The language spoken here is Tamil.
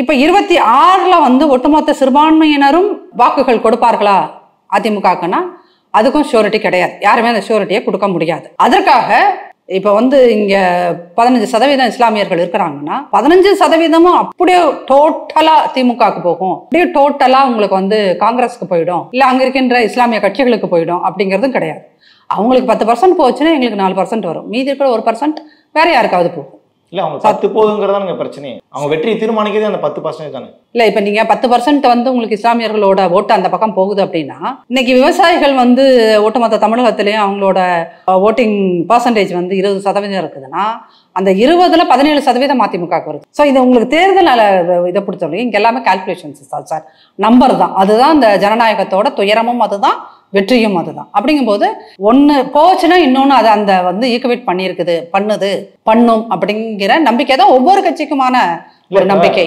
இப்ப 26ல வந்து ஒட்டுமொத்த சிறுபான்மையினரும் வாக்குகள் கொடுப்பார்களா அதிமுகக்குன்னா அதுக்கும் ஷூரிட்டி கிடையாது. யாருமே அந்த ஷூரிட்டியை கொடுக்க முடியாது. அதற்காக இப்ப வந்து இங்க 15% இஸ்லாமியர்கள் இருக்கிறாங்கன்னா 15% அப்படியே டோட்டலா திமுகக்கு போகும், அப்படியே டோட்டலா உங்களுக்கு வந்து காங்கிரஸுக்கு போயிடும், இல்ல அங்க இருக்கின்ற இஸ்லாமிய கட்சிகளுக்கு போயிடும் அப்படிங்கிறதும் கிடையாது. அவங்களுக்கு 10% போச்சுன்னா எங்களுக்கு 4% வரும், மீதி இருக்கிற 1% வேற யாருக்காவது போகும். இல்ல அவங்க 10 போகுங்கிறதா பிரச்சனை. அவங்க வெற்றியை தீர்மானிக்கிறது அந்த 10% தானே. இல்ல இப்ப நீங்க 10% வந்து உங்களுக்கு இஸ்லாமியர்களோட ஓட்டு அந்த பக்கம் போகுது அப்படின்னா, இன்னைக்கு விவசாயிகள் வந்து ஒட்டுமொத்த தமிழகத்திலேயும் அவங்களோட ஓட்டிங் பர்சன்டேஜ் வந்து 20% இருக்குதுன்னா அந்த 20ல் 17% அதிமுக வருது. ஸோ இது உங்களுக்கு தேர்தல் இதை பொறுத்தவரைக்கும் இங்க எல்லாமே கால்குலேஷன்ஸ் சார், நம்பர் தான். அதுதான் இந்த ஜனநாயகத்தோட துயரமும் அதுதான், வெற்றியும் அதுதான். அப்படிங்கும்போது ஒன்று போச்சுன்னா இன்னொன்று அதை அந்த வந்து ஈக்குவேட் பண்ணியிருக்குது, பண்ணும் அப்படிங்கிற நம்பிக்கை தான் ஒவ்வொரு கட்சிக்குமான ஒரு நம்பிக்கை.